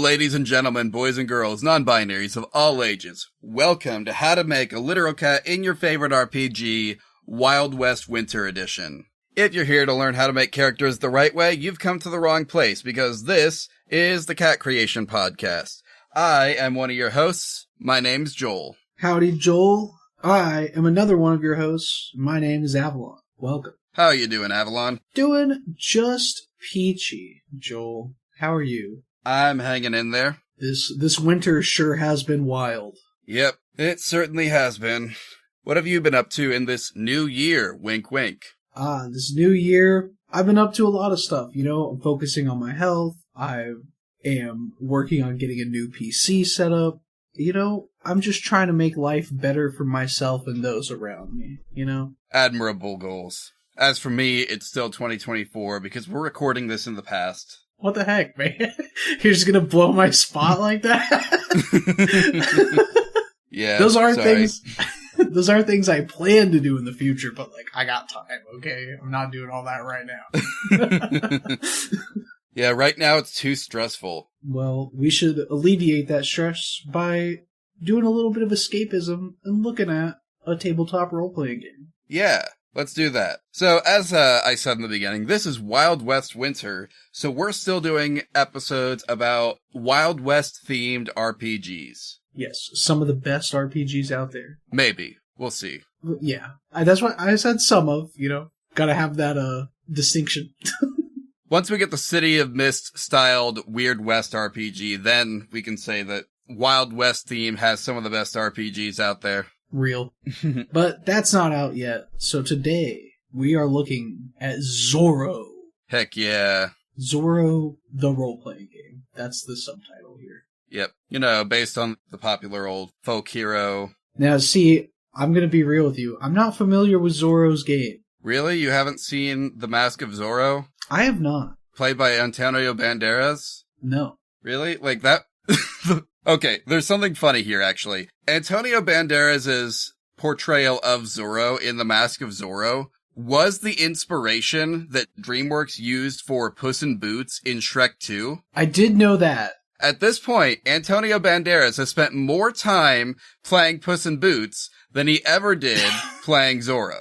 Ladies and gentlemen, boys and girls, non-binaries of all ages, welcome to How to Make a Literal Cat in Your Favorite RPG, Wild West Winter Edition. If you're here to learn how to make characters the right way, you've come to the wrong place, because this is the Cat Creation Podcast. I am one of your hosts. My name's Joel. Howdy, Joel. I am another one of your hosts. My name is Avalon. Welcome. How are you doing, Avalon? Doing just peachy, Joel. How are you? I'm hanging in there. This winter sure has been wild. Yep, it certainly has been. What have you been up to in this new year? Wink, wink. This new year, I've been up to a lot of stuff. You know, I'm focusing on my health. I am working on getting a new PC set up. You know, I'm just trying to make life better for myself and those around me, you know? Admirable goals. As for me, it's still 2024 because we're recording this in the past. What the heck, man? You're just gonna blow my spot like that? Yeah. Those are things I plan to do in the future, but like I got time, okay? I'm not doing all that right now. Yeah, right now it's too stressful. Well, we should alleviate that stress by doing a little bit of escapism and looking at a tabletop role-playing game. Yeah. Let's do that. So, as I said in the beginning, this is Wild West Winter, so we're still doing episodes about Wild West-themed RPGs. Yes, some of the best RPGs out there. Maybe. We'll see. Yeah, that's why I said some of, you know, gotta have that distinction. Once we get the City of Mist-styled Weird West RPG, then we can say that Wild West theme has some of the best RPGs out there. Real. But that's not out yet. So today, we are looking at Zorro. Heck yeah. Zorro, the role-playing game. That's the subtitle here. Yep. You know, based on the popular old folk hero. Now, see, I'm gonna be real with you. I'm not familiar with Zorro's game. Really? You haven't seen The Mask of Zorro? I have not. Played by Antonio Banderas? No. Really? Like that? Okay, there's something funny here, actually. Antonio Banderas' portrayal of Zorro in The Mask of Zorro was the inspiration that DreamWorks used for Puss in Boots in Shrek 2. I did know that. At this point, Antonio Banderas has spent more time playing Puss in Boots than he ever did playing Zorro.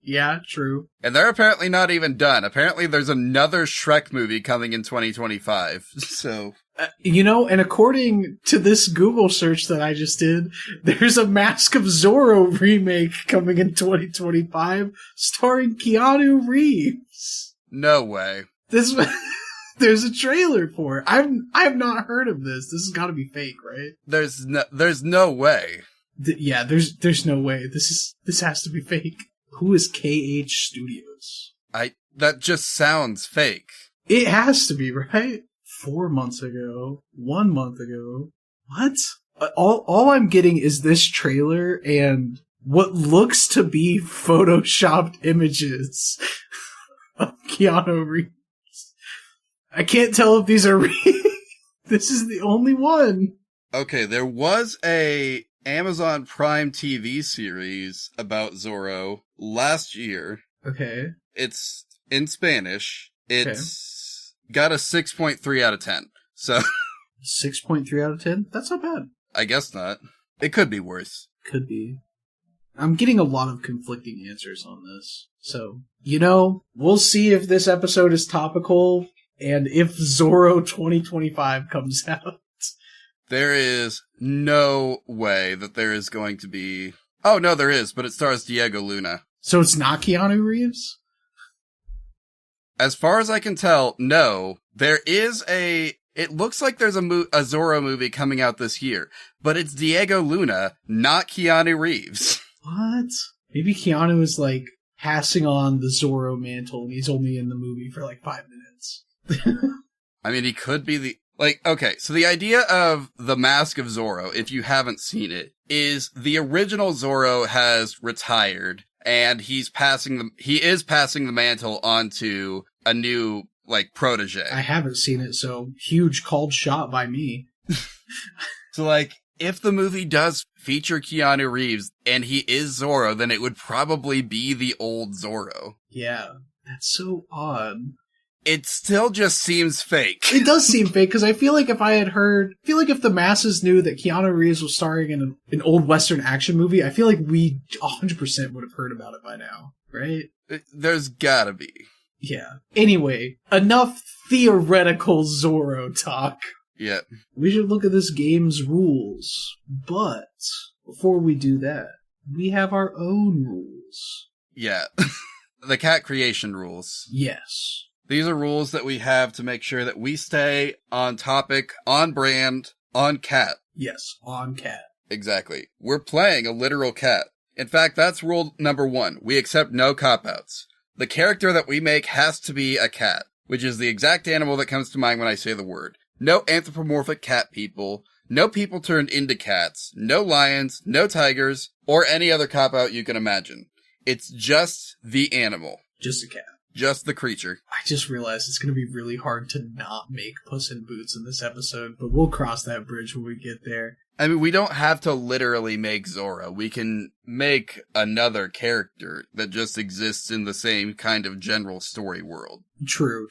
Yeah, true. And they're apparently not even done. Apparently there's another Shrek movie coming in 2025, so... You know, and according to this Google search that I just did, there's a Mask of Zorro remake coming in 2025 starring Keanu Reeves. No way. There's a trailer for it. I have not heard of this. This has got to be fake, right? There's no way. Yeah, there's no way. This has to be fake. Who is KH Studios? That just sounds fake. It has to be, right? 4 months ago, 1 month ago. What? All I'm getting is this trailer and what looks to be photoshopped images of Keanu Reeves. I can't tell if these are real. This is the only one. Okay, there was a Amazon Prime TV series about Zorro last year. Okay. It's in Spanish. It's got a 6.3 out of 10. So 6.3 out of 10? That's not bad. I guess not. It could be worse. Could be. I'm getting a lot of conflicting answers on this. So, you know, we'll see if this episode is topical and if Zorro 2025 comes out. There is no way that there is going to be... Oh, no, there is, but it stars Diego Luna. So it's not Keanu Reeves? As far as I can tell, no. There is it looks like there's a Zorro movie coming out this year, but it's Diego Luna, not Keanu Reeves. What? Maybe Keanu is like passing on the Zorro mantle and he's only in the movie for like 5 minutes. I mean, he could be okay, so the idea of The Mask of Zorro, if you haven't seen it, is the original Zorro has retired. And he is passing the mantle on to a new, protege. I haven't seen it, so huge called shot by me. So, if the movie does feature Keanu Reeves and he is Zorro, then it would probably be the old Zorro. Yeah, that's so odd. it still just seems fake. It does seem fake, because I feel like if if the masses knew that Keanu Reeves was starring in an old Western action movie, I feel like we 100% would have heard about it by now, right? There's gotta be. Yeah. Anyway, enough theoretical Zorro talk. Yeah. We should look at this game's rules. But before we do that, we have our own rules. Yeah. The cat creation rules. Yes. These are rules that we have to make sure that we stay on topic, on brand, on cat. Yes, on cat. Exactly. We're playing a literal cat. In fact, that's rule number 1. We accept no cop-outs. The character that we make has to be a cat, which is the exact animal that comes to mind when I say the word. No anthropomorphic cat people, no people turned into cats, no lions, no tigers, or any other cop-out you can imagine. It's just the animal. Just a cat. Just the creature. I just realized it's going to be really hard to not make Puss in Boots in this episode, but we'll cross that bridge when we get there. I mean, we don't have to literally make Zorro. We can make another character that just exists in the same kind of general story world. True.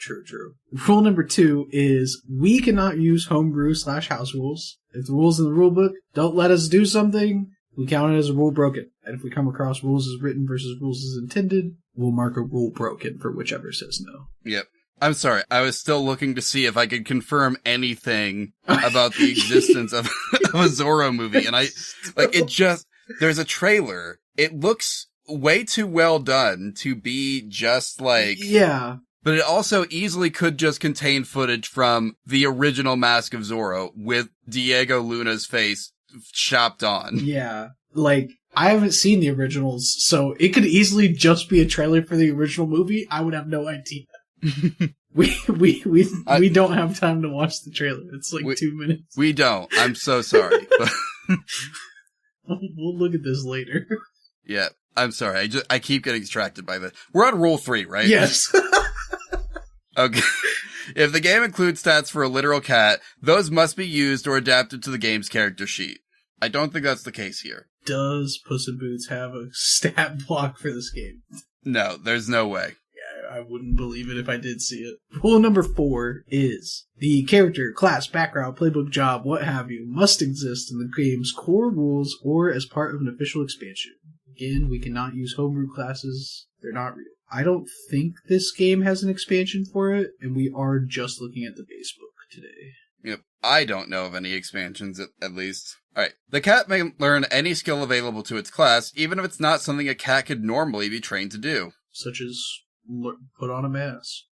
Rule number 2 is we cannot use homebrew/house rules. If the rules in the rulebook don't let us do something, we count it as a rule broken. And if we come across rules as written versus rules as intended, we'll mark a rule broken for whichever says no. Yep. I'm sorry. I was still looking to see if I could confirm anything about the existence of a Zorro movie. And there's a trailer. It looks way too well done to be just yeah. But it also easily could just contain footage from the original Mask of Zorro with Diego Luna's face chopped on. Yeah. I haven't seen the originals, so it could easily just be a trailer for the original movie. I would have no idea. We don't have time to watch the trailer. It's 2 minutes. We don't. I'm so sorry. We'll look at this later. Yeah, I'm sorry. I keep getting distracted by this. We're on rule 3, right? Yes. Okay. If the game includes stats for a literal cat, those must be used or adapted to the game's character sheet. I don't think that's the case here. Does Puss in Boots have a stat block for this game? No, there's no way. I wouldn't believe it if I did see it. Rule number 4 is the character, class, background, playbook, job, what have you, must exist in the game's core rules or as part of an official expansion. Again, we cannot use homebrew classes. They're not real. I don't think this game has an expansion for it, and we are just looking at the base book today. Yep. I don't know of any expansions, at least. Alright. The cat may learn any skill available to its class, even if it's not something a cat could normally be trained to do. Such as put on a mask.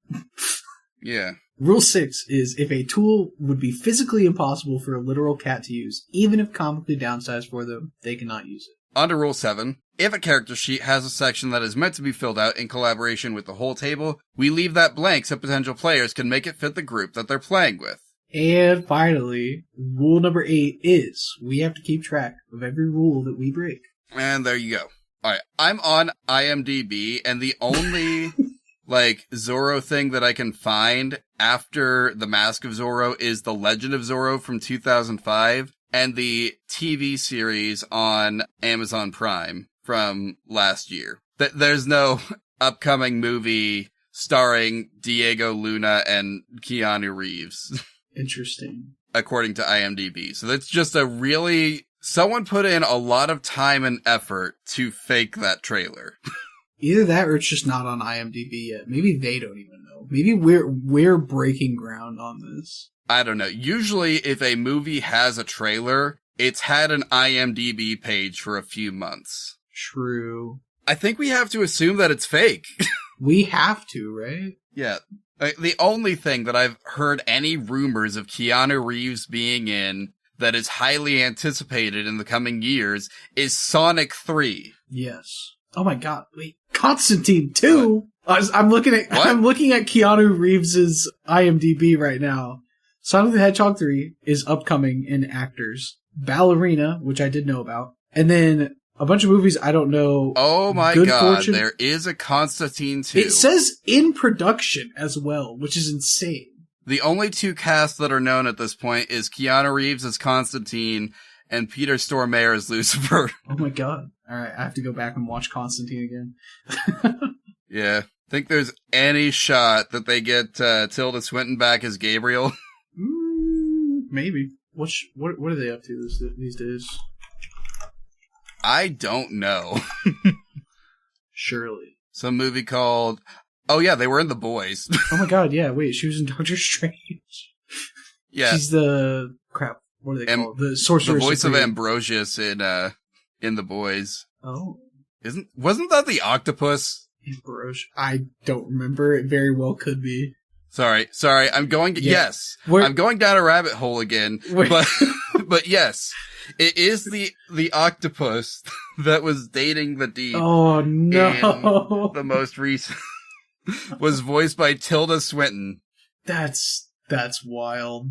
Yeah. Rule 6 is if a tool would be physically impossible for a literal cat to use, even if comically downsized for them, they cannot use it. On to Rule 7. If a character sheet has a section that is meant to be filled out in collaboration with the whole table, we leave that blank so potential players can make it fit the group that they're playing with. And finally, rule number 8 is we have to keep track of every rule that we break. And there you go. Alright, I'm on IMDb, and the only, Zorro thing that I can find after The Mask of Zorro is The Legend of Zorro from 2005, and the TV series on Amazon Prime from last year. There's no upcoming movie starring Diego Luna and Keanu Reeves. Interesting. According to IMDb. So that's just someone put in a lot of time and effort to fake that trailer. Either that or it's just not on IMDb yet. Maybe they don't even know. Maybe we're breaking ground on this. I don't know. Usually if a movie has a trailer, it's had an IMDb page for a few months. True. I think we have to assume that it's fake. We have to, right? Yeah. The only thing that I've heard any rumors of Keanu Reeves being in that is highly anticipated in the coming years is Sonic 3. Yes. Oh my god, wait. Constantine 2? I'm looking at Keanu Reeves' IMDb right now. Sonic the Hedgehog 3 is upcoming in actors. Ballerina, which I did know about. And then a bunch of movies I don't know. Oh my god, there is a Constantine 2. It says in production as well, which is insane. The only two casts that are known at this point is Keanu Reeves as Constantine and Peter Stormare as Lucifer. Oh my god. Alright, I have to go back and watch Constantine again. Yeah. Think there's any shot that they get Tilda Swinton back as Gabriel? Maybe. What are they up to these days? I don't know. Surely. Some movie called... Oh yeah, they were in The Boys. Oh my god, yeah, wait, she was in Doctor Strange. Yeah. She's the... Crap, what are they called? The Sorcerer The voice Supreme. of Ambrosius in The Boys. Oh. Wasn't that the octopus? Ambrosius. I don't remember. It very well could be. Sorry. I'm going... Yeah. Yes. I'm going down a rabbit hole again. But yes. It is the octopus that was dating the Deep. Oh, no. The most recent was voiced by Tilda Swinton. That's wild.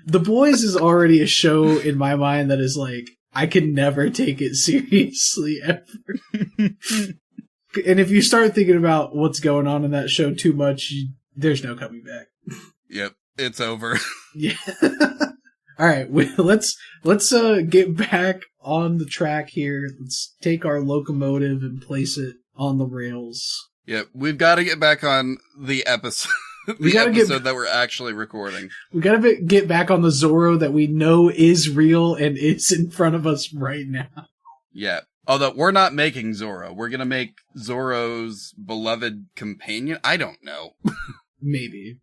The Boys is already a show in my mind that is like, I can never take it seriously ever. And if you start thinking about what's going on in that show too much, there's no coming back. Yep, it's over. Yeah. All right, let's get back on the track here. Let's take our locomotive and place it on the rails. Yep, we've got to get back on the episode. That we're actually recording. We gotta get back on the Zorro that we know is real and is in front of us right now. Yeah. Although we're not making Zorro. We're gonna make Zorro's beloved companion. I don't know. Maybe.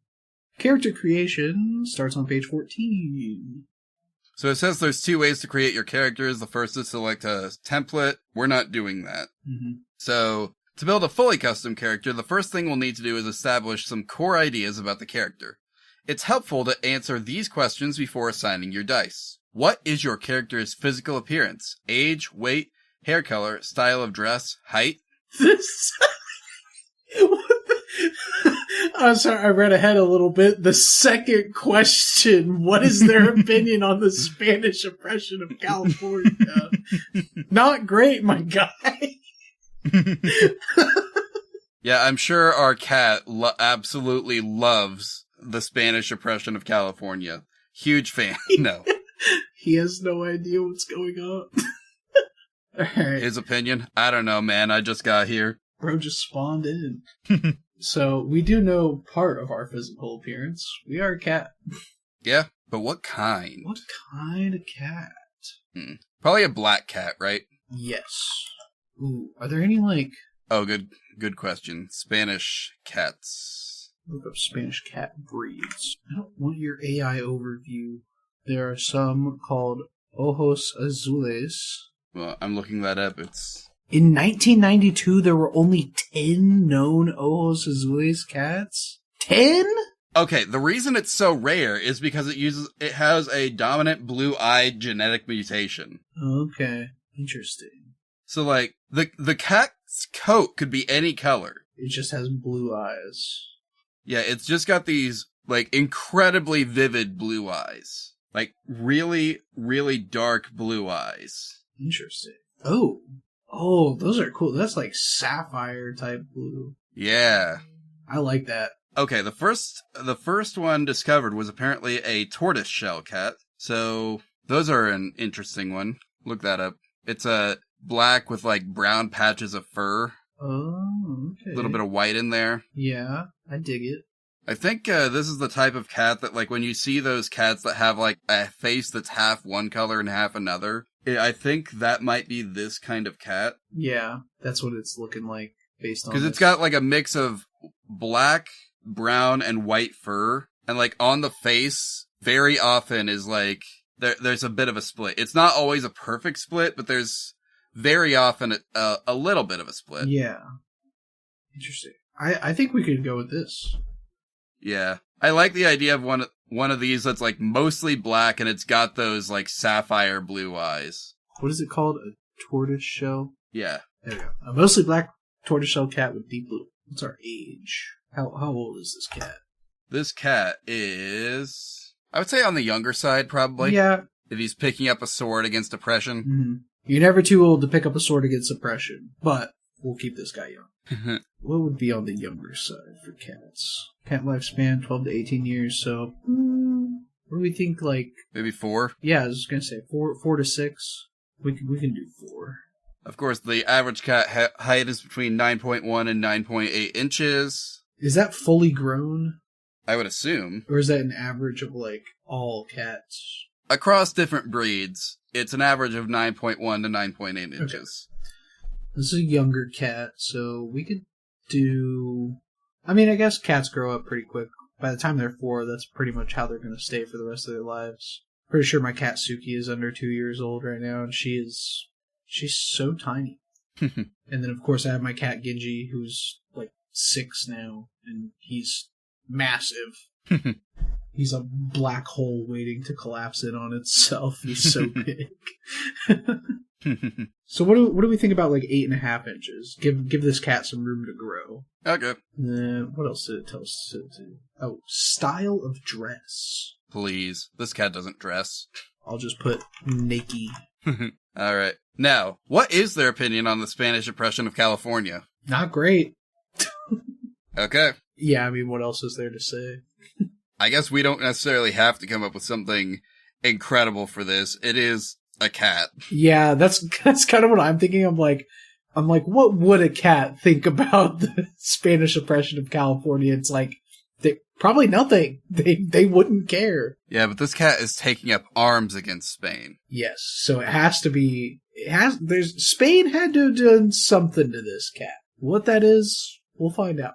Character creation starts on page 14. So it says there's 2 ways to create your characters. The first is select a template. We're not doing that. Mm-hmm. So to build a fully custom character, the first thing we'll need to do is establish some core ideas about the character. It's helpful to answer these questions before assigning your dice. What is your character's physical appearance? Age, weight, hair color, style of dress, height? I'm sorry, I read ahead a little bit. The second question, what is their opinion on the Spanish oppression of California? Not great, my guy. Yeah, I'm sure our cat absolutely loves the Spanish oppression of California. Huge fan. No. He has no idea what's going on. Alright. His opinion? I don't know, man. I just got here. Bro just spawned in. So, we do know part of our physical appearance. We are a cat. Yeah, but what kind? What kind of cat? Probably a black cat, right? Yes. Ooh, are there any, like... Oh, good question. Spanish cats. Look up Spanish cat breeds. I don't want your AI overview. There are some called Ojos Azules. Well, I'm looking that up. In 1992, there were only 10 known Ojos Azules cats? 10? Okay, the reason it's so rare is because it has a dominant blue-eyed genetic mutation. Okay, interesting. So, like, the cat's coat could be any color. It just has blue eyes. Yeah, it's just got these, like, incredibly vivid blue eyes. Like, really, really dark blue eyes. Interesting. Oh, those are cool. That's like sapphire type blue. Yeah. I like that. Okay, the first one discovered was apparently a tortoiseshell cat. So those are an interesting one. Look that up. It's a black with like brown patches of fur. Oh, okay. A little bit of white in there. Yeah, I dig it. I think this is the type of cat that, like, when you see those cats that have, like, a face that's half one color and half another, I think that might be this kind of cat. Yeah, that's what it's looking like based on because it's got, like, a mix of black, brown, and white fur. And, like, on the face, very often is, like, there's a bit of a split. It's not always a perfect split, but there's very often a little bit of a split. Yeah. Interesting. I think we could go with this. Yeah. I like the idea of one of these that's like mostly black and it's got those like sapphire blue eyes. What is it called? A tortoiseshell? Yeah. There we go. A mostly black tortoiseshell cat with deep blue. What's our age? How old is this cat? This cat is, I would say, on the younger side, probably. Yeah. If he's picking up a sword against oppression. Mm-hmm. You're never too old to pick up a sword against oppression, but we'll keep this guy young. What would be on the younger side for cats? Cat lifespan, 12 to 18 years, so... what do we think, like... Maybe 4? Yeah, I was just gonna say 4 to 6. We can do 4. Of course, the average cat height is between 9.1 and 9.8 inches. Is that fully grown? I would assume. Or is that an average of, like, all cats? Across different breeds, it's an average of 9.1 to 9.8 inches. Okay. This is a younger cat, so we could do... I mean, I guess cats grow up pretty quick. By the time they're 4, that's pretty much how they're going to stay for the rest of their lives. Pretty sure my cat Suki is under 2 years old right now, and she's so tiny. And then, of course, I have my cat Genji, who's, like, 6 now, and he's massive. He's a black hole waiting to collapse in on itself. He's so big. So what do we think about, like, 8.5 inches? Give this cat some room to grow. Okay. What else did it tell us to do? Oh, style of dress. Please. This cat doesn't dress. I'll just put naked. Alright. Now, what is their opinion on the Spanish oppression of California? Not great. Okay. Yeah, I mean, what else is there to say? I guess we don't necessarily have to come up with something incredible for this. It is a cat. Yeah, that's kind of what I'm thinking. I'm like, what would a cat think about the Spanish oppression of California? It's like, probably nothing. They wouldn't care. Yeah, but this cat is taking up arms against Spain. Yes, so it has to be. Spain had to have done something to this cat. What that is, we'll find out.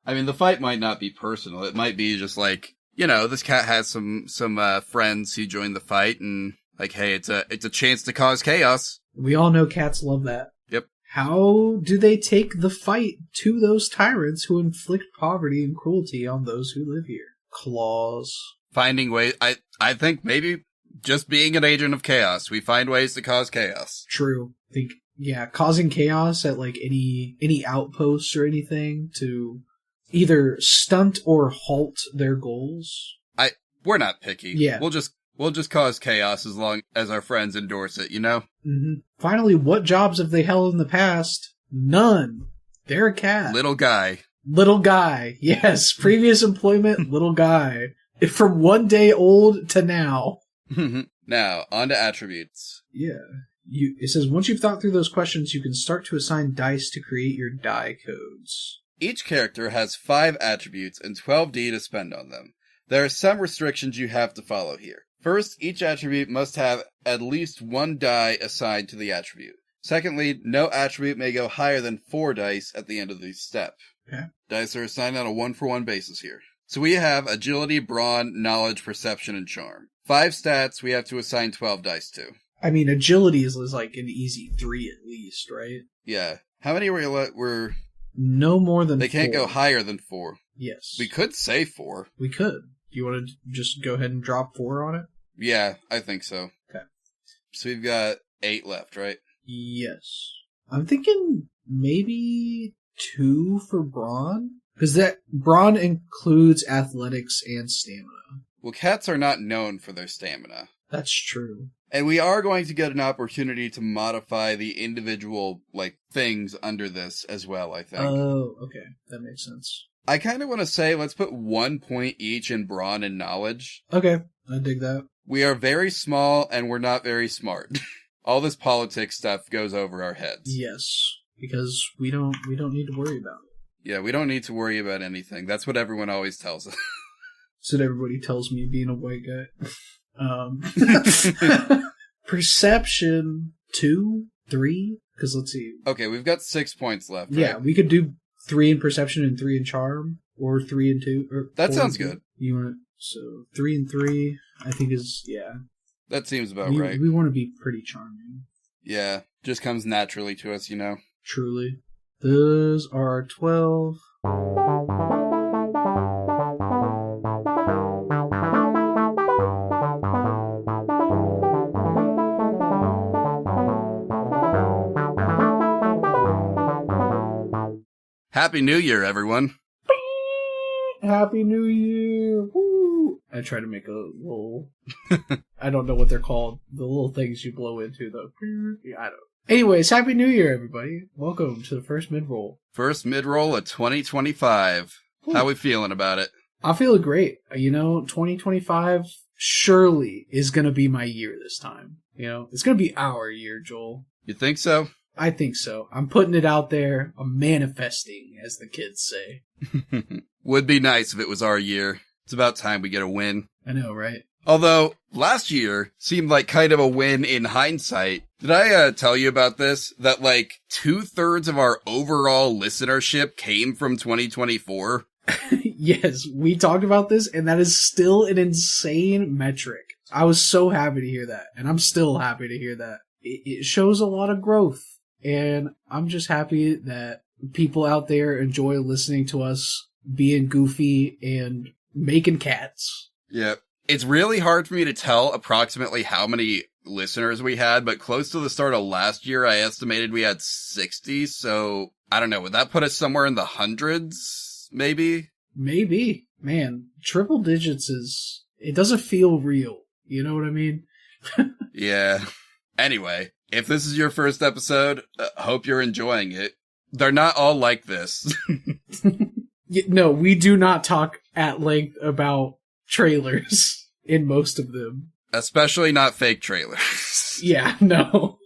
I mean, the fight might not be personal. It might be just like, this cat has some friends who joined the fight, and like, hey, it's a chance to cause chaos. We all know cats love that. Yep. How do they take the fight to those tyrants who inflict poverty and cruelty on those who live here? Claws. Finding ways. I think maybe just being an agent of chaos. We find ways to cause chaos. True. Causing chaos at like any outposts or anything to either stunt or halt their goals. We're not picky. Yeah. We'll just cause chaos as long as our friends endorse it, Mm-hmm. Finally, what jobs have they held in the past? None. They're a cat. Little guy. Little guy. Yes. Previous employment, little guy. From 1 day old to now. Now, on to attributes. Yeah. It says, once you've thought through those questions, you can start to assign dice to create your die codes. Each character has 5 attributes and 12D to spend on them. There are some restrictions you have to follow here. First, each attribute must have at least 1 die assigned to the attribute. Secondly, no attribute may go higher than 4 dice at the end of each step. Okay. Dice are assigned on a 1-for-1 basis here. So we have agility, brawn, knowledge, perception, and charm. 5 stats we have to assign 12 dice to. I mean, agility is like an easy 3 at least, right? Yeah. How many were... No more than 4. They can't go higher than 4. Yes. We could say 4. We could. Do you want to just go ahead and drop 4 on it? Yeah, I think so. Okay. So we've got 8 left, right? Yes. I'm thinking maybe 2 for brawn? Because that brawn includes athletics and stamina. Well, cats are not known for their stamina. That's true. And we are going to get an opportunity to modify the individual, things under this as well, I think. Oh, okay. That makes sense. I kind of want to say let's put 1 point each in brawn and knowledge. Okay, I dig that. We are very small and we're not very smart. All this politics stuff goes over our heads. Yes, because we don't need to worry about it. Yeah, we don't need to worry about anything. That's what everyone always tells us. That's what everybody tells me being a white guy. Perception 2, 3, because let's see. Okay, we've got 6 points left, right? Yeah, we could do 3 in perception and 3 in charm, or 3 and 2. Or that sounds good. You want 3 and 3? I think is That seems about right. We want to be pretty charming. Yeah, just comes naturally to us, Truly, those are 12. Happy New Year, everyone. Happy New Year. Woo! I try to make a little... I don't know what they're called. The little things you blow into, though. Yeah, I don't. Anyways, Happy New Year, everybody. Welcome to the first mid-roll. First mid-roll of 2025. Ooh. How we feeling about it? I'm feeling great. 2025 surely is going to be my year this time. It's going to be our year, Joel. You think so? I think so. I'm putting it out there. I'm manifesting, as the kids say. Would be nice if it was our year. It's about time we get a win. I know, right? Although, last year seemed like kind of a win in hindsight. Did I tell you about this? That like 2/3 of our overall listenership came from 2024? Yes, we talked about this, and that is still an insane metric. I was so happy to hear that, and I'm still happy to hear that. It shows a lot of growth, and I'm just happy that people out there enjoy listening to us being goofy and making cats. Yep. It's really hard for me to tell approximately how many listeners we had, but close to the start of last year, I estimated we had 60, so I don't know, would that put us somewhere in the hundreds, maybe? Maybe. Man, triple digits it doesn't feel real. You know what I mean? Yeah. Anyway, if this is your first episode, hope you're enjoying it. They're not all like this. No, we do not talk at length about trailers in most of them. Especially not fake trailers. Yeah, no.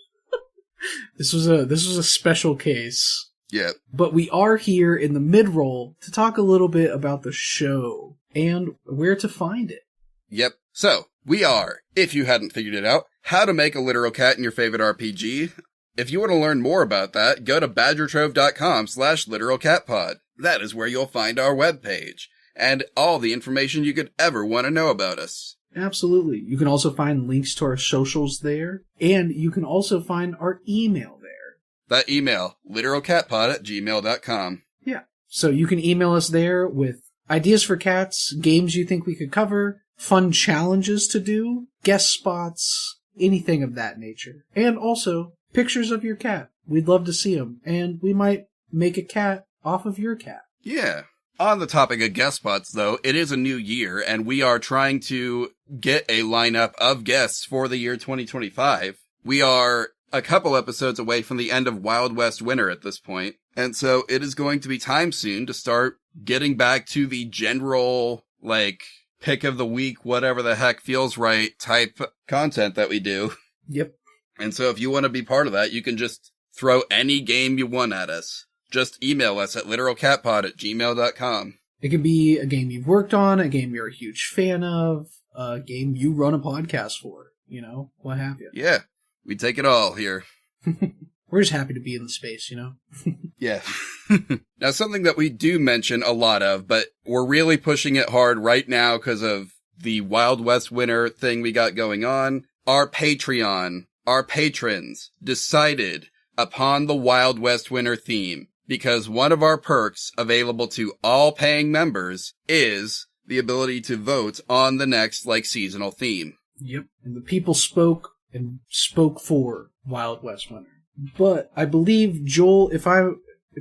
This was a special case. Yeah. But we are here in the mid-roll to talk a little bit about the show and where to find it. Yep. So, we are, if you hadn't figured it out, how to make a literal cat in your favorite RPG. If you want to learn more about that, go to badgertrove.com/literalcatpod. That is where you'll find our webpage and all the information you could ever want to know about us. Absolutely. You can also find links to our socials there, and you can also find our email there. That email, literalcatpod@gmail.com. Yeah. So you can email us there with ideas for cats, games you think we could cover, fun challenges to do, guest spots, anything of that nature. And also, pictures of your cat. We'd love to see them. And we might make a cat off of your cat. Yeah. On the topic of guest spots, though, it is a new year, and we are trying to get a lineup of guests for the year 2025. We are a couple episodes away from the end of Wild West Winter at this point, and so it is going to be time soon to start getting back to the general, like, pick of the week, whatever the heck feels right type content that we do. Yep. And so if you want to be part of that, you can just throw any game you want at us. Just email us at literalcatpod@gmail.com. It could be a game you've worked on, a game you're a huge fan of, a game you run a podcast for, what have you. Yeah, we take it all here. We're just happy to be in the space, Yeah. Now, something that we do mention a lot of, but we're really pushing it hard right now because of the Wild West Winter thing we got going on. Our Patreon, our patrons decided upon the Wild West Winter theme because one of our perks available to all paying members is the ability to vote on the next, seasonal theme. Yep. And the people spoke for Wild West Winter. But I believe, Joel,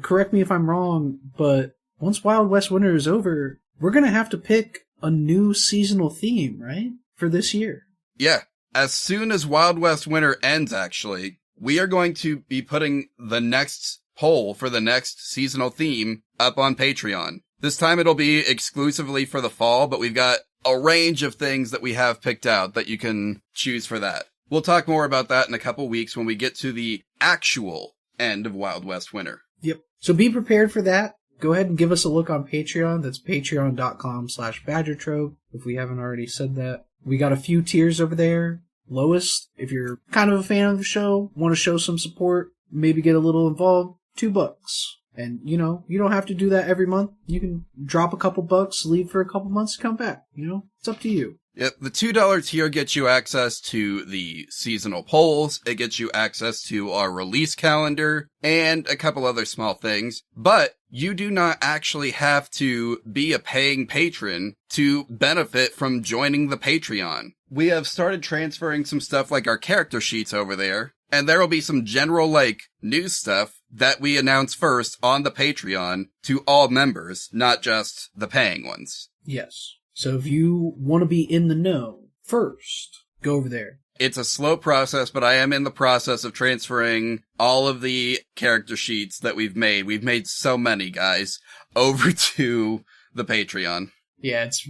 correct me if I'm wrong, but once Wild West Winter is over, we're going to have to pick a new seasonal theme, right? For this year. Yeah. As soon as Wild West Winter ends, actually, we are going to be putting the next poll for the next seasonal theme up on Patreon. This time it'll be exclusively for the fall, but we've got a range of things that we have picked out that you can choose for that. We'll talk more about that in a couple weeks when we get to the actual end of Wild West Winter. Yep. So be prepared for that. Go ahead and give us a look on Patreon. That's patreon.com/badgertrove, if we haven't already said that. We got a few tiers over there. Lowest, if you're kind of a fan of the show, want to show some support, maybe get a little involved, $2. And, you don't have to do that every month. You can drop a couple bucks, leave for a couple months, come back. It's up to you. Yep, the $2 tier gets you access to the seasonal polls, it gets you access to our release calendar, and a couple other small things, but you do not actually have to be a paying patron to benefit from joining the Patreon. We have started transferring some stuff like our character sheets over there, and there will be some general, news stuff that we announce first on the Patreon to all members, not just the paying ones. Yes. So if you want to be in the know first, go over there. It's a slow process, but I am in the process of transferring all of the character sheets that we've made. We've made so many, guys, over to the Patreon. Yeah, it's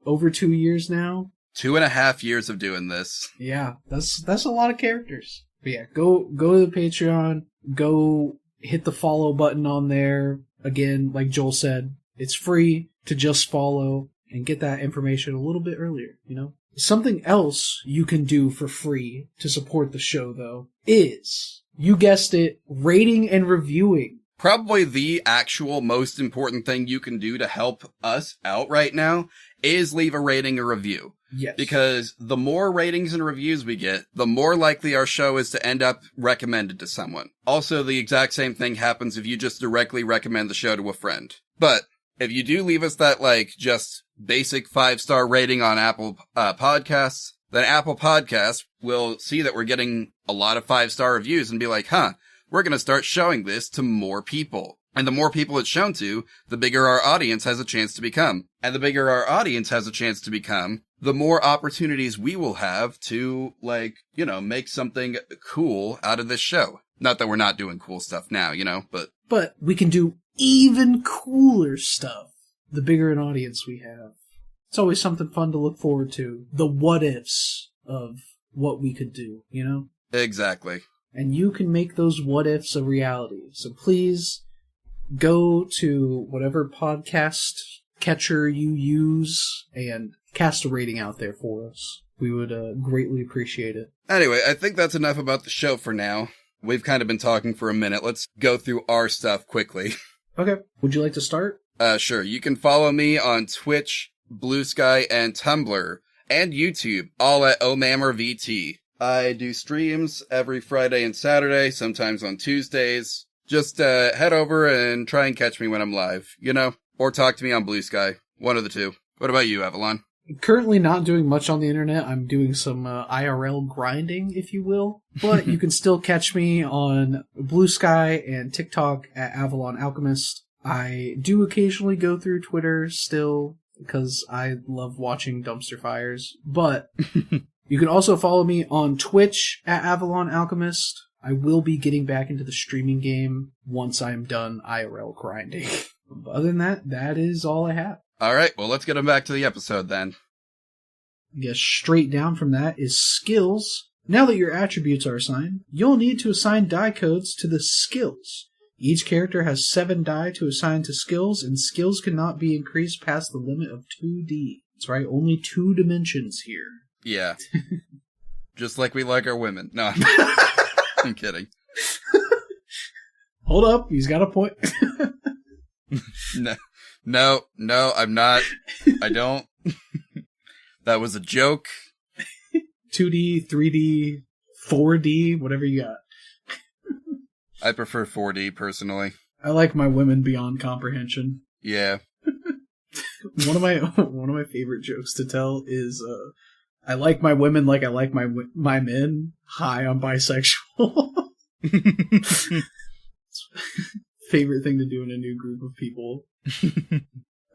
over 2 years now? 2.5 years of doing this. Yeah, that's a lot of characters. But yeah, go to the Patreon, go hit the follow button on there. Again, like Joel said, it's free to just follow and get that information a little bit earlier, you know? Something else you can do for free to support the show, though, is, you guessed it, rating and reviewing. Probably the actual most important thing you can do to help us out right now is leave a rating or review. Yes. Because the more ratings and reviews we get, the more likely our show is to end up recommended to someone. Also, the exact same thing happens if you just directly recommend the show to a friend. But if you do leave us that, just basic 5-star rating on Apple Podcasts, then Apple Podcasts will see that we're getting a lot of 5-star reviews and be like, we're going to start showing this to more people. And the more people it's shown to, the bigger our audience has a chance to become. And the bigger our audience has a chance to become, the more opportunities we will have to, make something cool out of this show. Not that we're not doing cool stuff now, but... But we can do even cooler stuff the bigger an audience we have. It's always something fun to look forward to. The what-ifs of what we could do, Exactly. And you can make those what-ifs a reality. So please go to whatever podcast catcher you use and cast a rating out there for us. We would greatly appreciate it. Anyway, I think that's enough about the show for now. We've kind of been talking for a minute. Let's go through our stuff quickly. Okay. Would you like to start? Sure. You can follow me on Twitch, Blue Sky, and Tumblr, and YouTube, all at OMammerVT. I do streams every Friday and Saturday, sometimes on Tuesdays. Just head over and try and catch me when I'm live, or talk to me on Blue Sky. One of the two. What about you, Avalon? Currently not doing much on the internet. I'm doing some IRL grinding, if you will. But you can still catch me on Blue Sky and TikTok at Avalon Alchemist. I do occasionally go through Twitter still, because I love watching dumpster fires. But you can also follow me on Twitch at Avalon Alchemist. I will be getting back into the streaming game once I'm done IRL grinding. Other than that, that is all I have. All right, well, let's get them back to the episode then. Yes, straight down from that is skills. Now that your attributes are assigned, you'll need to assign die codes to the skills. Each character has 7 die to assign to skills, and skills cannot be increased past the limit of 2D. That's right, only 2 dimensions here. Yeah. Just like we like our women. No, I'm kidding. Hold up, he's got a point. No, I'm not. I don't. That was a joke. 2D, 3D, 4D, whatever you got. I prefer 4D, personally. I like my women beyond comprehension. Yeah. One of my favorite jokes to tell is, I like my women like I like my men. Hi, I'm bisexual. Favorite thing to do in a new group of people.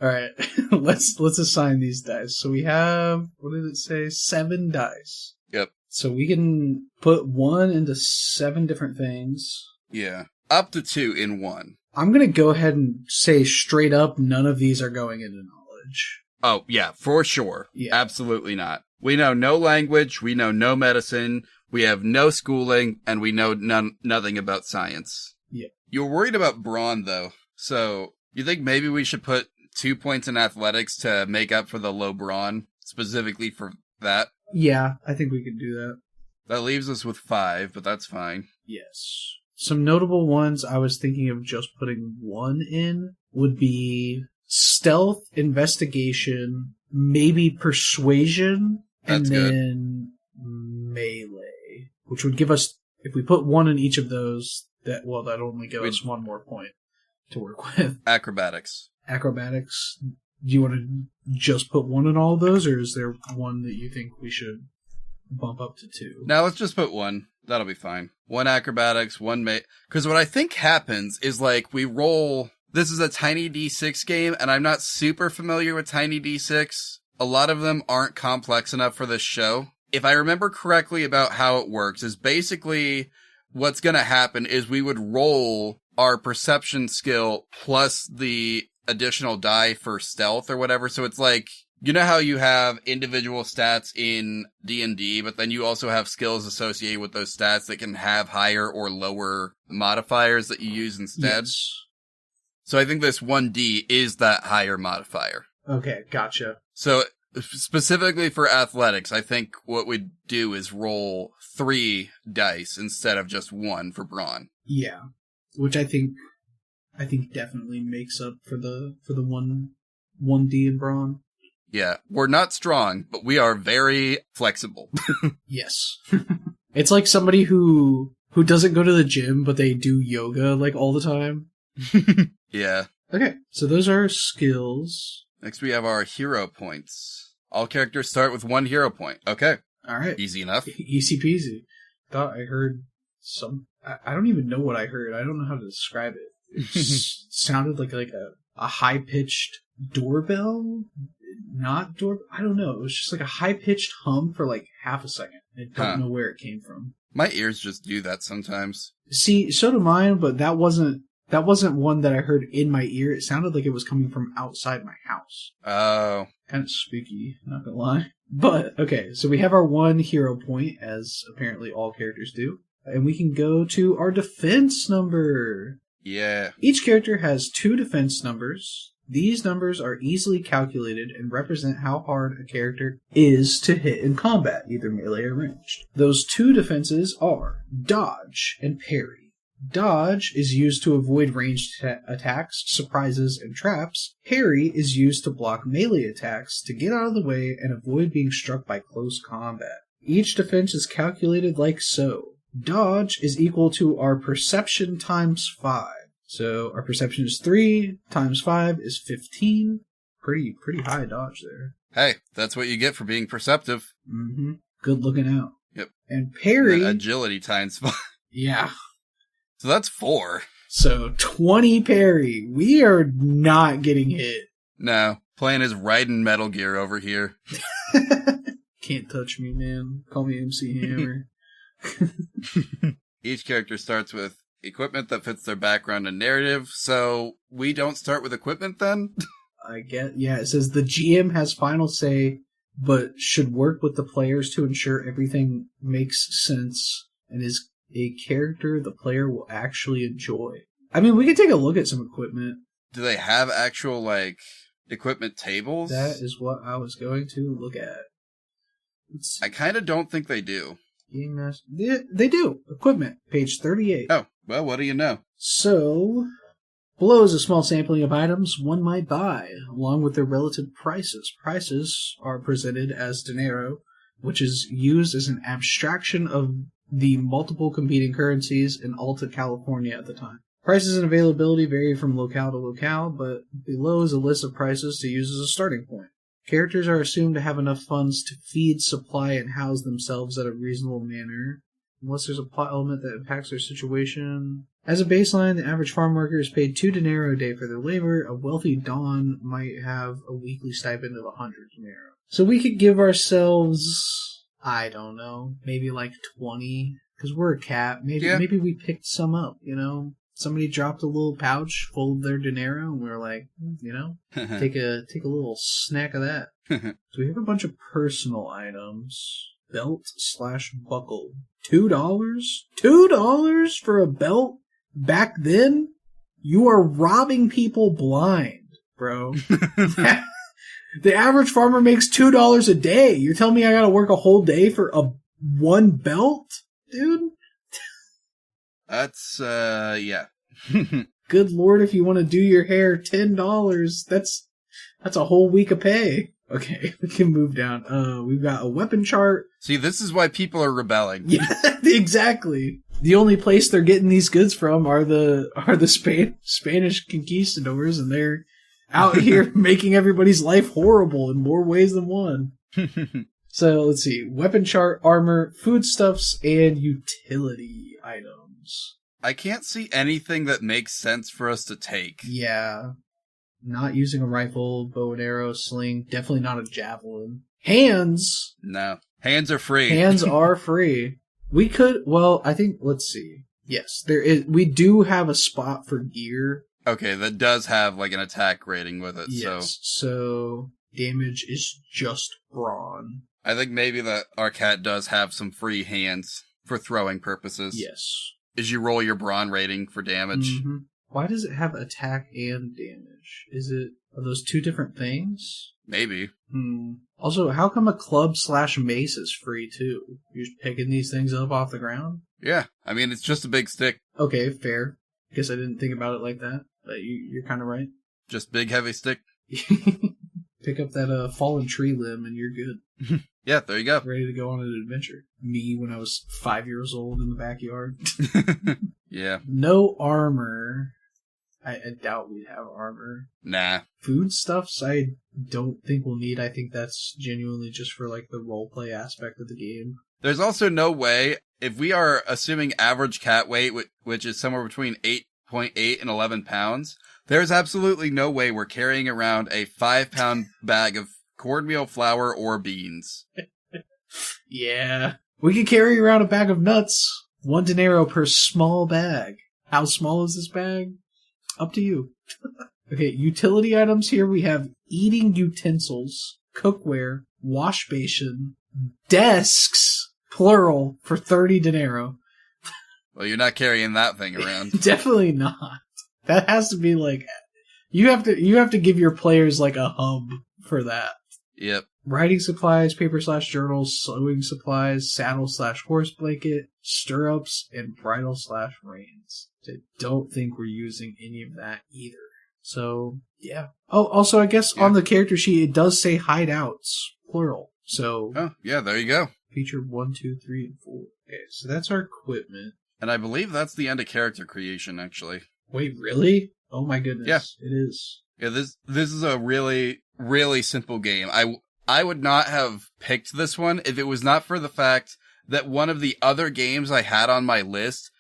Alright, let's assign these dice. So we have, what did it say? 7 dice. Yep. So we can put 1 into 7 different things. Yeah. Up to 2 in 1. I'm gonna go ahead and say straight up, none of these are going into knowledge. Oh, yeah, for sure. Yeah. Absolutely not. We know no language, we know no medicine, we have no schooling, and we know nothing about science. Yeah. You're worried about brawn, though. So, you think maybe we should put 2 points in athletics to make up for the low brawn, specifically for that? Yeah, I think we could do that. That leaves us with 5, but that's fine. Yes. Some notable ones I was thinking of just putting 1 in would be stealth, investigation, maybe persuasion, and That's then melee, which would give us, if we put 1 in each of those, that'd only give us 1 more point to work with. Acrobatics. Acrobatics. Do you want to just put 1 in all of those, or is there one that you think we should bump up to 2? Now let's just put 1. That'll be fine. 1 acrobatics, 1 because what I think happens is we roll. This is a tiny D6 game, and I'm not super familiar with tiny D6. A lot of them aren't complex enough for this show. If I remember correctly about how it works, is basically what's going to happen is we would roll our perception skill plus the additional die for stealth or whatever. So it's You know how you have individual stats in D&D, but then you also have skills associated with those stats that can have higher or lower modifiers that you use instead? Yes. So I think this 1D is that higher modifier. Okay, gotcha. So specifically for athletics, I think what we'd do is roll 3 dice instead of just 1 for brawn. Yeah, which I think definitely makes up for the 1D in brawn. Yeah, we're not strong, but we are very flexible. Yes. It's like somebody who doesn't go to the gym, but they do yoga like all the time. Yeah. Okay, so those are skills. Next we have our hero points. All characters start with 1 hero point. Okay. All right. Easy enough. Easy peasy. Thought I heard I don't even know what I heard. I don't know how to describe it. It sounded like a high-pitched doorbell. I don't know. It was just like a high-pitched hum for like half a second. I don't know where it came from. My ears just do that sometimes. See, so do mine, but that wasn't one that I heard in my ear. It sounded like it was coming from outside my house. Oh. Kind of spooky, not gonna lie. But, okay, so we have our 1 hero point, as apparently all characters do. And we can go to our defense number. Yeah. Each character has 2 defense numbers. These numbers are easily calculated and represent how hard a character is to hit in combat, either melee or ranged. Those 2 defenses are dodge and parry. Dodge is used to avoid ranged attacks, surprises, and traps. Parry is used to block melee attacks, to get out of the way and avoid being struck by close combat. Each defense is calculated like so. Dodge is equal to our perception times 5. So our perception is 3 times 5 is 15. Pretty high dodge there. Hey, that's what you get for being perceptive. Mm-hmm. Good looking out. Yep. And parry... And agility times 5. Yeah. So that's 4. So 20 parry. We are not getting hit. No. Playing as Raiden Metal Gear over here. Can't touch me, man. Call me MC Hammer. Each character starts with equipment that fits their background and narrative, so we don't start with equipment then? I get, yeah, it says the GM has final say, but should work with the players to ensure everything makes sense and is a character the player will actually enjoy. I mean, we can take a look at some equipment. Do they have actual, equipment tables? That is what I was going to look at. I kind of don't think they do. They do. Equipment, page 38. Oh, well, what do you know? So, below is a small sampling of items one might buy, along with their relative prices. Prices are presented as dinero, which is used as an abstraction of the multiple competing currencies in Alta California at the time. Prices and availability vary from locale to locale, but below is a list of prices to use as a starting point. Characters are assumed to have enough funds to feed, supply, and house themselves at a reasonable manner, unless there's a plot element that impacts their situation. As a baseline, the average farm worker is paid 2 dinero a day for their labor. A wealthy Don might have a weekly stipend of 100 dinero. So we could give ourselves, I don't know, maybe 20, because we're a cat. Maybe we picked some up, Somebody dropped a little pouch full of their dinero, and we were like, take a little snack of that. So we have a bunch of personal items. Belt/buckle. $2? $2 for a belt? Back then? You are robbing people blind, bro. The average farmer makes $2 a day. You're telling me I gotta work a whole day for one belt? Dude? That's, yeah. Good lord, if you want to do your hair, $10. That's a whole week of pay. Okay, we can move down. We've got a weapon chart. See, this is why people are rebelling. Yeah, exactly. The only place they're getting these goods from are the Spanish conquistadors, and they're out here making everybody's life horrible in more ways than one. So let's see. Weapon chart, armor, foodstuffs, and utility items. I can't see anything that makes sense for us to take. Yeah. Not using a rifle, bow and arrow, sling. Definitely not a javelin. Hands. No. Hands are free. Hands are free. We could, let's see. Yes, we do have a spot for gear. Okay, that does have an attack rating with it, yes, so damage is just brawn. I think maybe that our cat does have some free hands for throwing purposes. Yes. As you roll your brawn rating for damage. Mm-hmm. Why does it have attack and damage? Are those two different things? Maybe. Also, how come a club/mace is free too? You're just picking these things up off the ground? Yeah, I mean, it's just a big stick. Okay, fair. Guess I didn't think about it like that, but you're kind of right. Just big, heavy stick. Pick up that fallen tree limb and you're good. Yeah, there you go. Ready to go on an adventure. Me when I was 5 years old in the backyard. Yeah. No armor. I doubt we'd have armor. Nah. Foodstuffs I don't think we'll need. I think that's genuinely just for like the roleplay aspect of the game. There's also no way, if we are assuming average cat weight, which is somewhere between 8.8 and 11 pounds, there's absolutely no way we're carrying around a 5-pound bag of cornmeal flour or beans. Yeah. We could carry around a bag of nuts. 1 dinero per small bag. How small is this bag? Up to you. Okay, utility items here. We have eating utensils, cookware, wash basin, desks, plural, for 30 dinero. Well, you're not carrying that thing around. Definitely not. That has to be like, you have to give your players like a hub for that. Yep. Writing supplies, paper/journals, sewing supplies, saddle/horse blanket, stirrups, and bridle/reins. I don't think we're using any of that either. So, yeah. Oh, also, I guess on the character sheet, it does say hideouts, plural. So. Oh, yeah, there you go. Feature 1, 2, 3, and 4. Okay, so that's our equipment. And I believe that's the end of character creation, actually. Wait, really? Oh my goodness. Yeah. It is. Yeah, this is a really, really simple game. I would not have picked this one if it was not for the fact that one of the other games I had on my list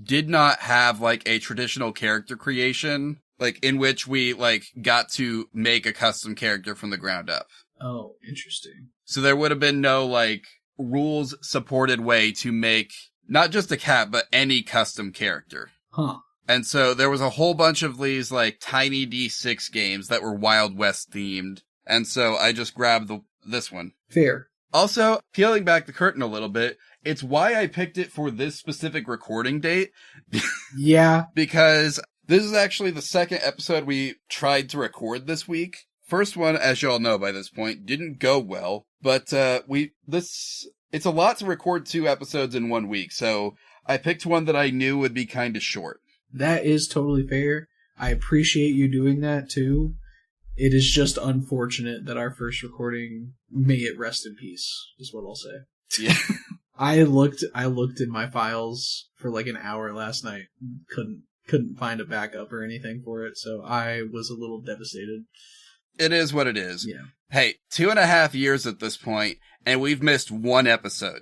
did not have like a traditional character creation, like in which we like got to make a custom character from the ground up. Oh, interesting. So there would have been no like rules supported way to make not just a cat, but any custom character. Huh. And so there was a whole bunch of these like tiny D6 games that were Wild West themed. And so I just grabbed this one. Fair. Also, peeling back the curtain a little bit, it's why I picked it for this specific recording date. Yeah. Because this is actually the second episode we tried to record this week. First one, as y'all know by this point, didn't go well. But it's a lot to record 2 episodes in 1 week. So I picked one that I knew would be kind of short. That is totally fair. I appreciate you doing that too. It is just unfortunate that our first recording, may it rest in peace, is what I'll say. Yeah. I looked in my files for like an hour last night. Couldn't find a backup or anything for it, so I was a little devastated. It is what it is. Yeah. Hey, 2.5 years at this point, and we've missed 1 episode.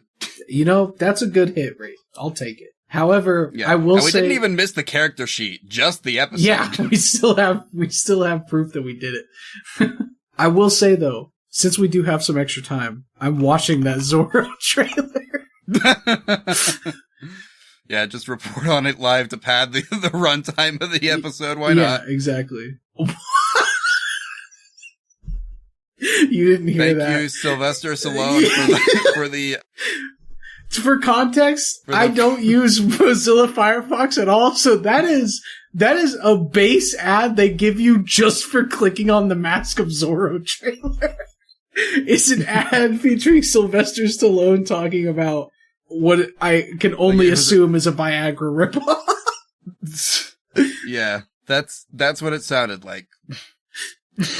You know, that's a good hit rate. I'll take it. However, yeah. I will say we didn't even miss the character sheet, just the episode. Yeah, we still have proof that we did it. I will say though, since we do have some extra time, I'm watching that Zorro trailer. Yeah, just report on it live to pad the runtime of the episode. Why not? Yeah, exactly. You didn't hear that. Thank you, Sylvester Stallone, for the. For context, I don't use Mozilla Firefox at all, so that is a base ad they give you just for clicking on the Mask of Zorro trailer. It's an ad featuring Sylvester Stallone talking about what I can only assume is a Viagra ripoff. Yeah, that's what it sounded like.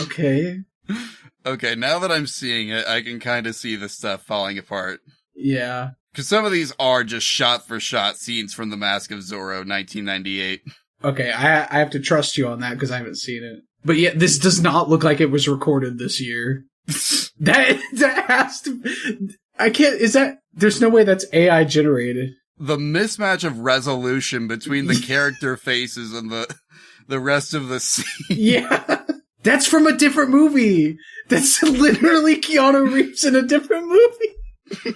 Okay. Okay, now that I'm seeing it, I can kind of see the stuff falling apart. Yeah. Because some of these are just shot-for-shot scenes from The Mask of Zorro, 1998. Okay, I have to trust you on that because I haven't seen it. But yeah, this does not look like it was recorded this year. that has to... I can't... Is that... There's no way that's AI generated. The mismatch of resolution between the character faces and the rest of the scene. Yeah. That's from a different movie. That's literally Keanu Reeves in a different movie.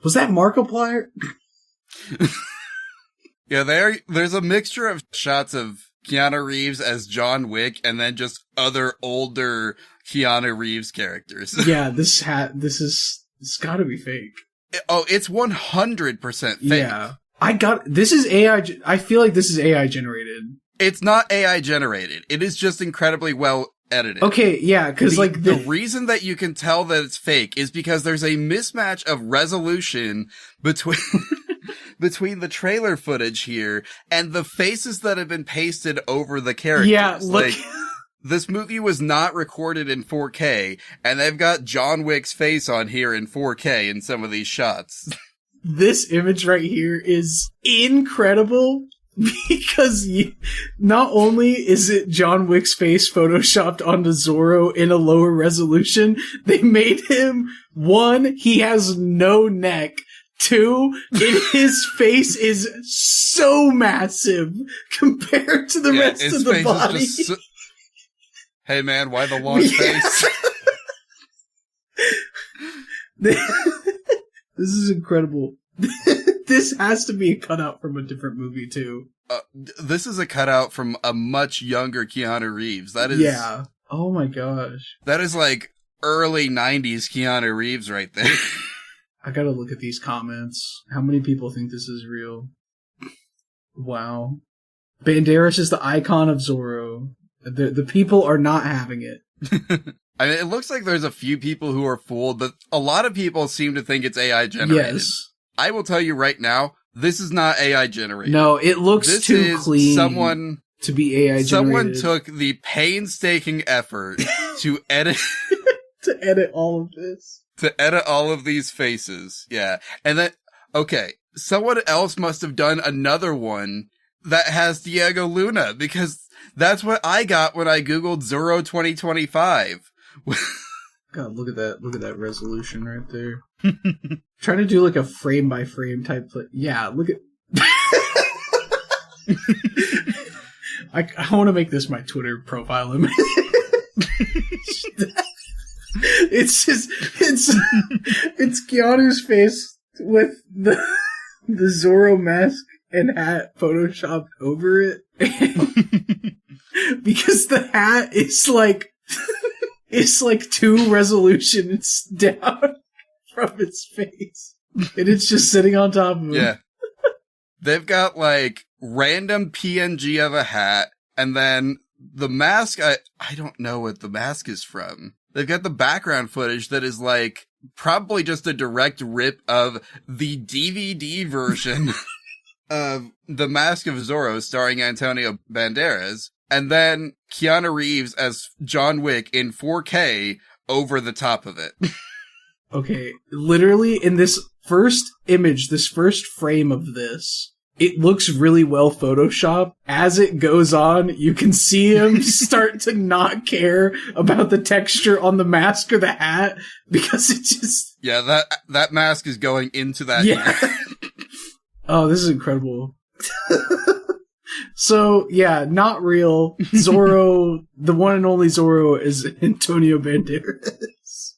Was that Markiplier? Yeah, there's a mixture of shots of Keanu Reeves as John Wick and then just other older Keanu Reeves characters. Yeah, this it's gotta be fake. Oh, it's 100% fake. Yeah. This is AI, I feel like this is AI generated. It's not AI generated. It is just incredibly well edited. Okay, yeah, because the reason that you can tell that it's fake is because there's a mismatch of resolution between between the trailer footage here and the faces that have been pasted over the characters. Yeah, look. Like, this movie was not recorded in 4K, and they've got John Wick's face on here in 4K in some of these shots. This image right here is incredible because not only is it John Wick's face photoshopped onto Zorro in a lower resolution, they made him, one, he has no neck. Two, his face is so massive compared to the rest of the body. Hey man, why the long face? This is incredible. This has to be a cutout from a different movie too. This is a cutout from a much younger Keanu Reeves. That is, yeah. Oh my gosh. That is like early 90s Keanu Reeves right there. I gotta look at these comments. How many people think this is real? Wow. Banderas is the icon of Zorro. The people are not having it. I mean, it looks like there's a few people who are fooled, but a lot of people seem to think it's AI generated. Yes. I will tell you right now, this is not AI generated. No, it looks too clean to be AI generated. Someone took the painstaking effort to edit... to edit all of this. To edit all of these faces, yeah. And then, okay, someone else must have done another one that has Diego Luna, because that's what I got when I googled Zorro 2025. God, look at that resolution right there. Trying to do like a frame by frame type yeah, look at... I want to make this my Twitter profile image. It's Keanu's face with the Zorro mask and hat photoshopped over it. Because the hat is like it's like 2 resolutions down from his face. And it's just sitting on top of him. Yeah. They've got like random PNG of a hat, and then the mask, I don't know what the mask is from. They've got the background footage that is like probably just a direct rip of the DVD version of The Mask of Zorro starring Antonio Banderas, and then Keanu Reeves as John Wick in 4K over the top of it. Okay, literally in this first image, this first frame of this, it looks really well photoshopped. As it goes on, you can see him start to not care about the texture on the mask or the hat because it just... Yeah, that mask is going into that. Yeah. Oh, this is incredible. So, yeah, not real. Zorro, the one and only Zorro is Antonio Banderas.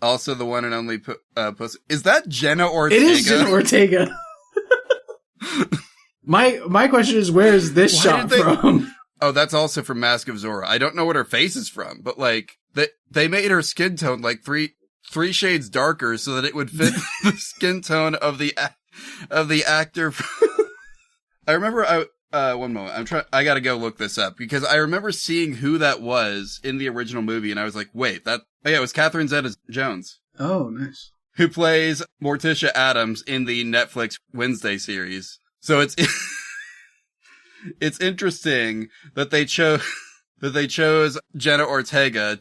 Also the one and only pussy. Is that Jenna Ortega? It is Jenna Ortega. My question is, where is this shot from? Oh, that's also from Mask of Zorro. I don't know what her face is from, but like they made her skin tone like three shades darker so that it would fit the skin tone of the actor. I remember one moment. I gotta go look this up because I remember seeing who that was in the original movie, and I was like, wait, it was Catherine Zeta-Jones. Oh, nice. Who plays Morticia Addams in the Netflix Wednesday series. So it's interesting that they chose Jenna Ortega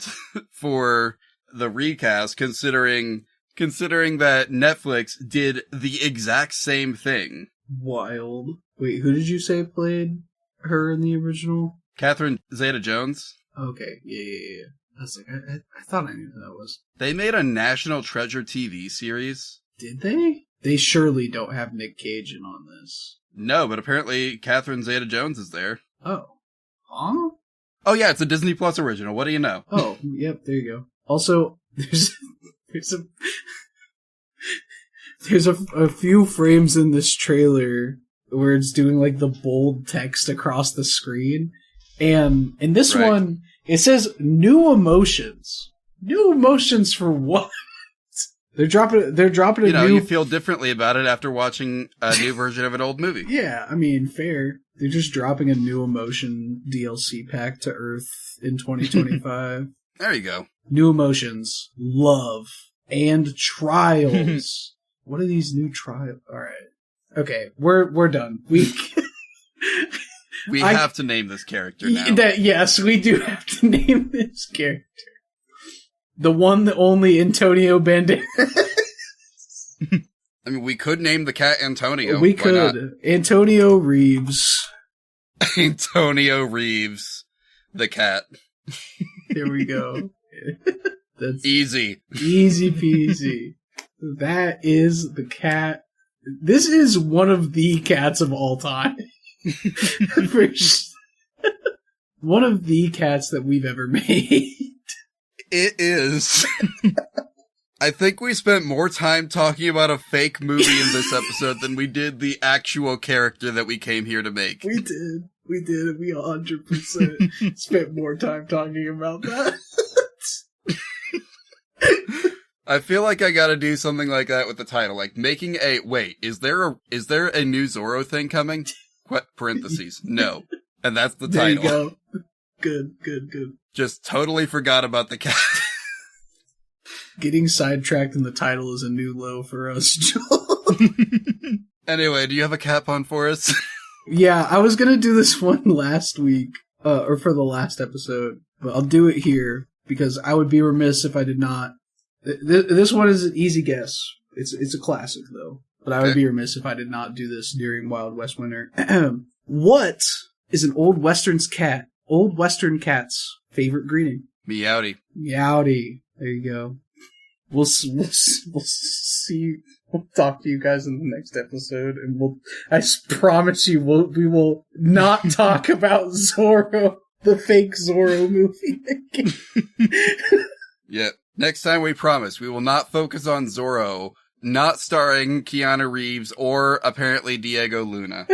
for the recast, considering that Netflix did the exact same thing. Wild. Wait, who did you say played her in the original? Catherine Zeta-Jones. Okay, yeah. I was like, I thought I knew who that was. They made a National Treasure TV series. Did they? They surely don't have Nick Cage in on this. No, but apparently Catherine Zeta-Jones is there. Oh. Huh? Oh yeah, it's a Disney Plus original. What do you know? Oh, yep, there you go. Also, there's a few frames in this trailer where it's doing like the bold text across the screen. And in this one, It says new emotions. New emotions for what? They're dropping a new... You feel differently about it after watching a new version of an old movie. Yeah, I mean, fair. They're just dropping a new emotion DLC pack to Earth in 2025. There you go. New emotions, love, and trials. What are these new trials? All right. Okay, we're done. We have to name this character now. Yes, we do have to name this character. The one, the only Antonio Banderas. I mean, we could name the cat Antonio. We could. Antonio Reeves. Antonio Reeves, the cat. There we go. That's easy. Easy peasy. That is the cat. This is one of the cats of all time. One of the cats that we've ever made. It is. I think we spent more time talking about a fake movie in this episode than we did the actual character that we came here to make. We did. We 100% spent more time talking about that. I feel like I gotta do something like that with the title, like making a, wait, is there a new Zorro thing coming? Parentheses, no. And that's the title. There you go. Good. Just totally forgot about the cat. Getting sidetracked in the title is a new low for us, Joel. Anyway, do you have a cat pun for us? Yeah, I was gonna do this one last week, or for the last episode, but I'll do it here, because I would be remiss if I did not. This one is an easy guess. It's a classic, though. But I would be remiss if I did not do this during Wild West Winter. What is an old Western cat's favorite greeting? Meowdy. Meowdy. There you go. We'll see. We'll talk to you guys in the next episode, and I promise you, we will not talk about Zorro, the fake Zorro movie. Yeah. Next time, we promise we will not focus on Zorro, not starring Keanu Reeves or apparently Diego Luna.